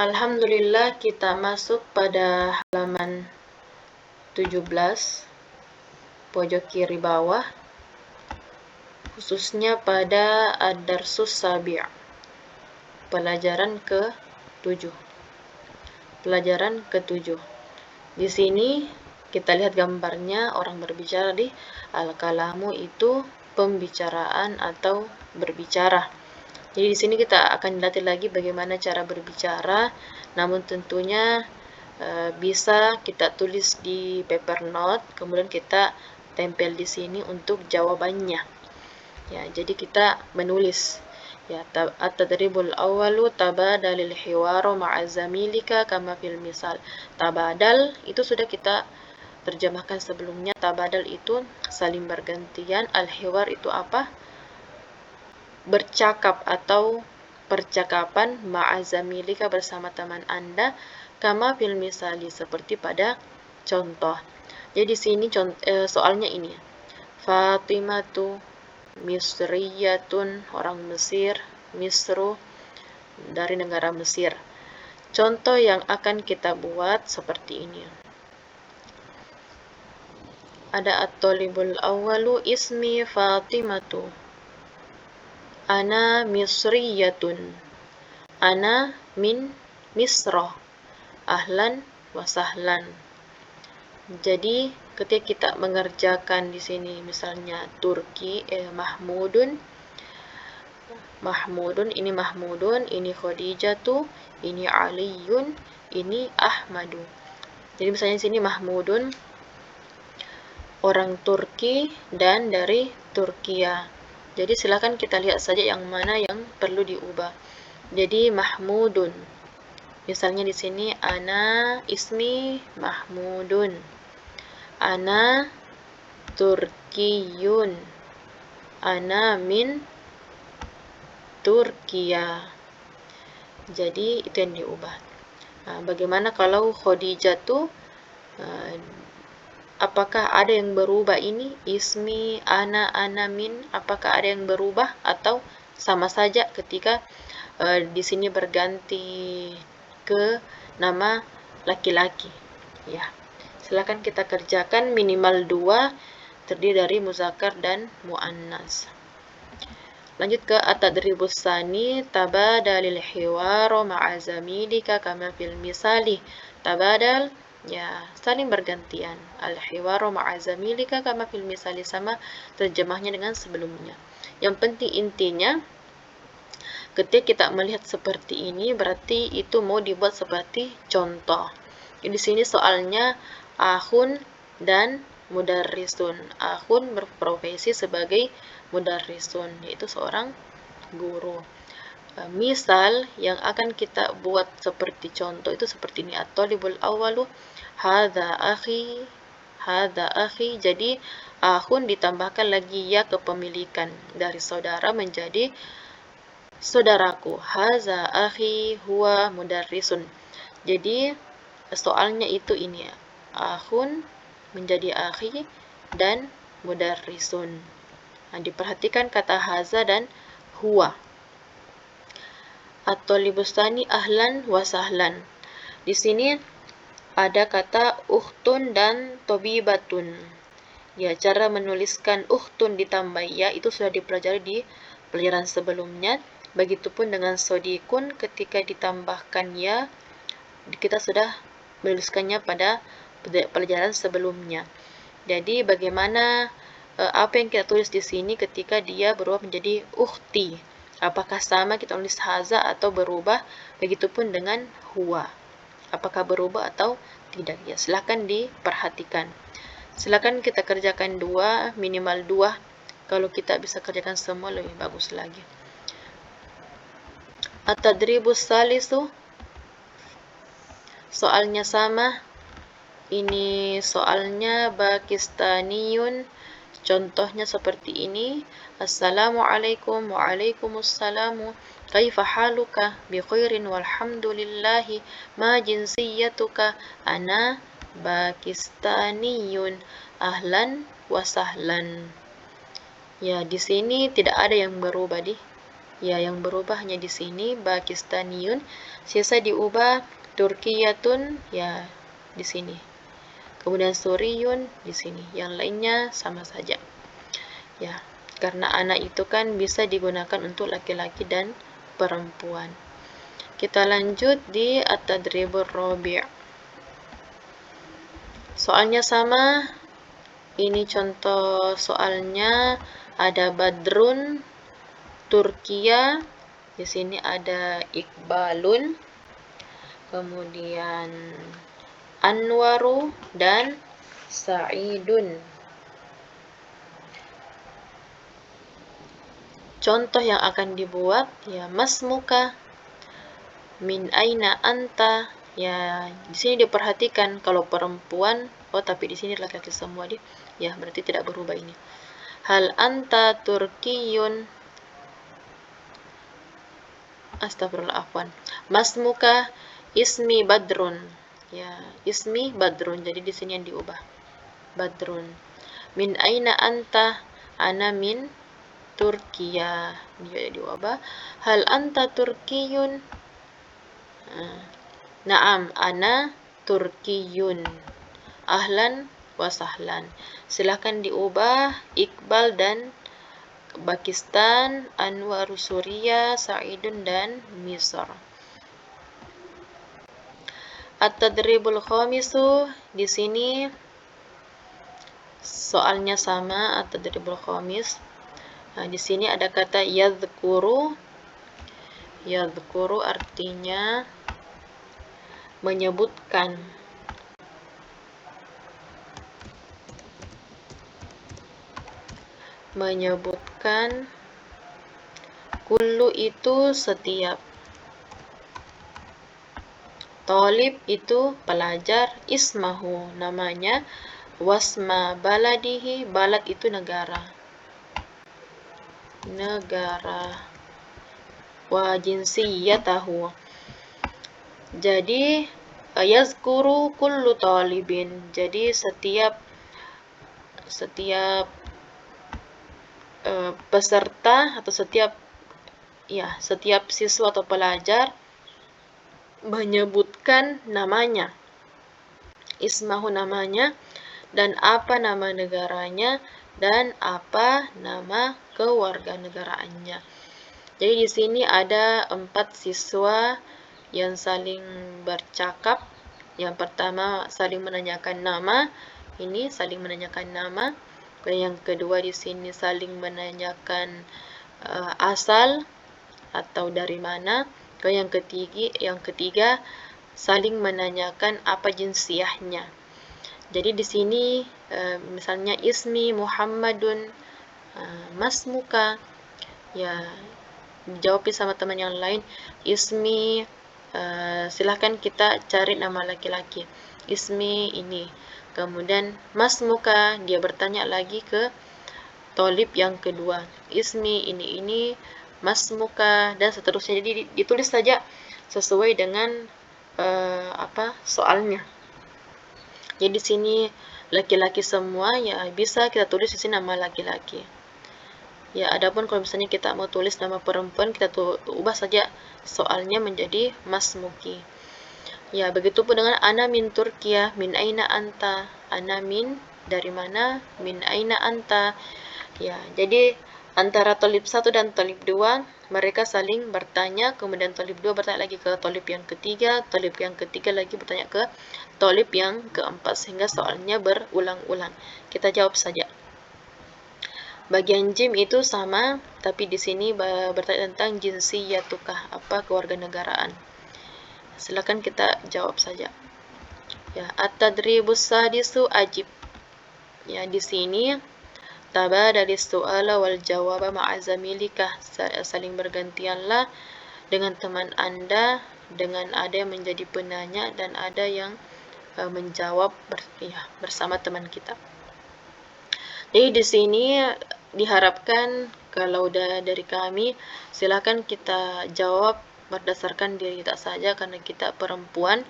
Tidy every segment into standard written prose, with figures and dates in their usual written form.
Alhamdulillah, kita masuk pada halaman 17 pojok kiri bawah, khususnya pada ad-darsus sabi', pelajaran ke-7. Pelajaran ke-7. Di sini kita lihat gambarnya, orang berbicara di al-kalamu itu pembicaraan atau berbicara. Jadi di sini kita akan dilatih lagi bagaimana cara berbicara, namun tentunya bisa kita tulis di paper note, kemudian kita tempel di sini untuk jawabannya. Ya, jadi kita menulis. Ya, at-tadribul awwalu tabadalil hiwaru ma'a zamilika kama fil misal. Tabadal itu sudah kita terjemahkan sebelumnya. Tabadal itu saling bergantian. Al-hiwar itu apa? Bercakap atau percakapan ma'azamilika bersama teman Anda, kama fil misali seperti pada contoh. Jadi di sini soalnya ini. Fatimatu misriyatun, orang Mesir, Misru dari negara Mesir. Contoh yang akan kita buat seperti ini. Ada at-talibul awwalu ismi Fatimatu. Ana misriyatun. Ana min Misra. Ahlan wa sahlan. Jadi ketika kita mengerjakan di sini misalnya Turki, Mahmudun, ini Mahmudun, ini Khadijatu, ini Aliyun, ini Ahmadu. Jadi misalnya di sini Mahmudun orang Turki dan dari Turkiya. Jadi silakan kita lihat saja yang mana yang perlu diubah. Jadi Mahmudun. Misalnya di sini ana ismi Mahmudun. Ana Turkiyun. Ana min Turkiya. Jadi itu yang diubah. Bagaimana kalau Khadijah tuh apakah ada yang berubah ini? Ismi, ana min, apakah ada yang berubah atau sama saja ketika di sini berganti ke nama laki-laki? Ya, silakan kita kerjakan minimal 2, terdiri dari muzakkar dan muannas. Lanjut ke at-tadribus tsani, tabadalil hiwaru ma'a zamilika kama fil misali. Tabadal, ya, saling bergantian. Al-hiwaru ma'a zamilika kama fil misali, sama terjemahnya dengan sebelumnya. Yang penting intinya ketika kita melihat seperti ini berarti itu mau dibuat seperti contoh. Di sini soalnya akhun dan mudarrisun. Akhun berprofesi sebagai mudarrisun, yaitu seorang guru. Misal yang akan kita buat seperti contoh itu seperti ini. At-talibul awwalu hadza akhi. Jadi akhun ditambahkan lagi ya kepemilikan dari saudara menjadi saudaraku. Hadza akhi huwa mudarrisun. Jadi soalnya itu ini. Akhun menjadi akhi dan mudarrisun. Diperhatikan kata haza dan huwa. At-talibus tsani ahlan wa sahlan. Di sini ada kata ukhtun dan tabibatun. Ya, cara menuliskan ukhtun ditambah ya itu sudah dipelajari di pelajaran sebelumnya. Begitupun dengan sodikun, ketika ditambahkan ya kita sudah menuliskannya pada pelajaran sebelumnya. Jadi bagaimana apa yang kita tulis di sini ketika dia berubah menjadi ukhti? Apakah sama kita tulis haza atau berubah? Begitupun dengan huwa. Apakah berubah atau tidak? Ya, silakan diperhatikan. Silakan kita kerjakan 2, minimal 2. Kalau kita bisa kerjakan semua lebih bagus lagi. At-tadribus salisu. Soalnya sama. Ini soalnya Pakistaniyun. Contohnya seperti ini. Assalamualaikum, waalaikumsalam. Kaifa haluka? Bi khairin walhamdulillahi. Ma jinsiyatuka? Ana Pakistaniyun. Ahlan wa sahlan. Ya, di sini tidak ada yang berubah Ya, yang berubah hanya di sini Pakistaniyun, sisa diubah Turkiyatun, ya di sini. Kemudian Suriyun di sini. Yang lainnya sama saja. Ya, karena anak itu kan bisa digunakan untuk laki-laki dan perempuan. Kita lanjut di At-Tadribur Rabi'. Soalnya sama. Ini contoh soalnya, ada Badrun, Turkiya. Di sini ada Iqbalun, kemudian Anwaru dan Sa'idun. Contoh yang akan dibuat, ya masmuka, min aina anta. Ya, di sini diperhatikan kalau perempuan, oh tapi di sini laki-laki semua dia. Ya, berarti tidak berubah ini. Hal anta Turkiyun. Astagfirullah, afwan. Masmuka ismi Badrun. Ya, ismi Badrun. Jadi di sini yang diubah. Badrun. Min aina anta? Ana min Turkiya. Dia diubah. Hal anta Turkiyun? Naam, ana Turkiyun. Ahlan wa sahlan. Silahkan diubah Iqbal dan Pakistan, Anwar Suriya, Sa'idun dan Misr. At-tadribul khamisu, di sini soalnya sama, at-tadribul khamis. Nah, di sini ada kata yadhkuru. Yadhkuru artinya menyebutkan. Menyebutkan. Kullu itu setiap. Talib itu pelajar. Ismahu namanya. Wasma baladihi, balad itu negara. Negara. Wa jinsiyatahu. Jadi yazkuru kullu talibin. Jadi setiap peserta atau setiap siswa atau pelajar menyebutkan namanya. Ismahu namanya, dan apa nama negaranya, dan apa nama kewarganegaraannya. Jadi di sini ada 4 siswa yang saling bercakap. Yang pertama saling menanyakan nama. Ini saling menanyakan nama. Yang kedua di sini saling menanyakan asal atau dari mana. Yang ketiga saling menanyakan apa jinsiyahnya. Jadi di sini misalnya ismi Muhammadun, masmuka. Ya, jawab sama teman yang lain. Ismi, silahkan kita cari nama laki-laki. Ismi ini. Kemudian masmuka, dia bertanya lagi ke tolib yang kedua. Ismi ini masmuka, dan seterusnya. Jadi ditulis saja sesuai dengan soalnya. Jadi di sini laki-laki semua, ya bisa kita tulis di sini nama laki-laki. Ya, adapun kalau misalnya kita mau tulis nama perempuan, kita ubah saja soalnya menjadi masmuki. Ya, begitupun dengan ana min Turkiya, min aina anta. Ana min, dari mana? Min aina anta. Ya, jadi antara tolib 1 dan tolib 2, mereka saling bertanya, kemudian tolib 2 bertanya lagi ke tolib yang ketiga, tolib yang ketiga lagi bertanya ke tolib yang keempat, sehingga soalnya berulang-ulang. Kita jawab saja. Bagian jim itu sama, tapi di sini bertanya tentang jinsiyatukah, apa kewarganegaraan. Silakan kita jawab saja. Ya, at-tadribus sadisu ajib. Ya, di sini tabadalis su'ala wal jawaba ma'a zamilika, saling bergantianlah dengan teman Anda, dengan ada yang menjadi penanya dan ada yang menjawab bersama teman kita. Jadi di sini diharapkan kalau dari kami, silakan kita jawab berdasarkan diri kita saja karena kita perempuan.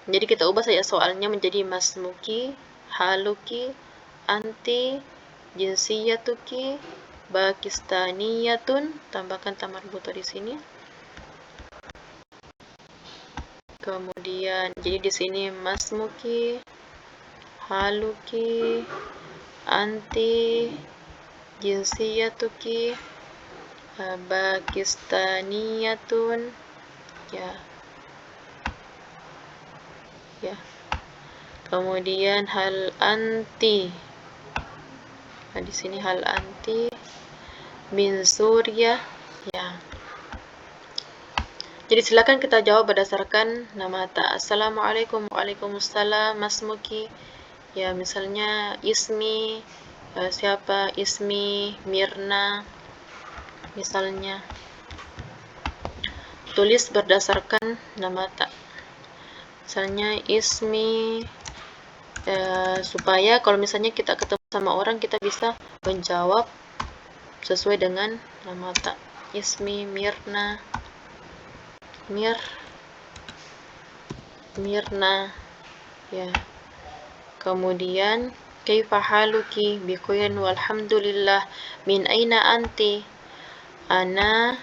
Jadi kita ubah saja soalnya menjadi masmuki, haluki, anti, jinsiyatuki, Pakistaniyatun, tambahkan ta marbuto di sini. Kemudian jadi di sini masmuki, haluki, anti, jinsiyatuki, Pakistaniyatun, ya. Kemudian hal anti. Nah, di sini hal anti min Suriah, ya. Jadi silakan kita jawab berdasarkan nama ta. Assalamualaikum, waalaikumsalam, masmuki. Ya, misalnya ismi, siapa? Ismi Mirna, misalnya. Tulis berdasarkan nama ta. Misalnya ismi, supaya kalau misalnya kita ketemu sama orang, kita bisa menjawab sesuai dengan nama ta. Ismi Mirna, Mirna, ya. Kemudian kaifa haluki, bi khairin walhamdulillah. Min aina anti? Ana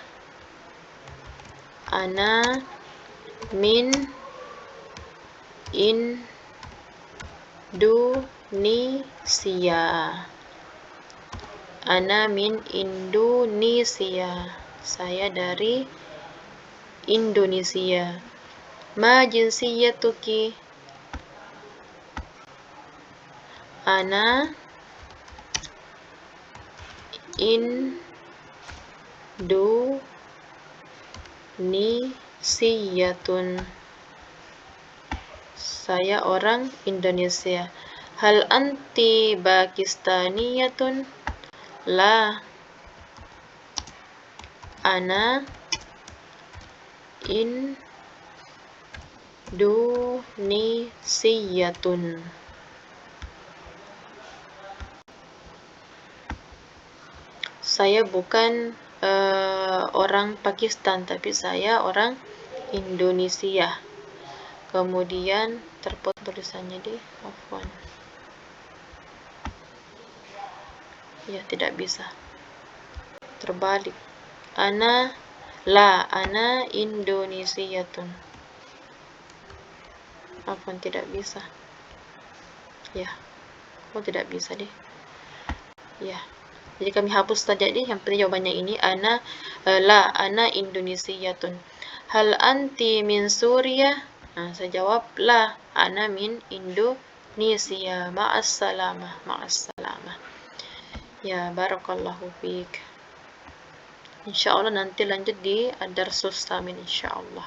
min Indonesia. Ana min Indonesia. Saya dari Indonesia. Ma jinsiyatuki? Ana Indonesiyatun. Saya orang Indonesia. Hal anti Pakistaniyatun? La. Ana Indonesiyatun. Saya bukan orang Pakistan, tapi saya orang Indonesia. Kemudian terpotong tulisannya di afwan. Ya, tidak bisa. Terbalik. Ana Indonesiatun. Afwan, tidak bisa. Ya. Tidak bisa deh. Ya. Jadi kami hapus saja deh. Yang penting jawabannya ini ana Indonesiatun. Hal anti min Suriah? Nah, saya jawab la, ana min Indonesia. Ma'assalamah. Ya, barakallahu fiik. Insyaallah nanti lanjut di ad-darsus samin insyaallah.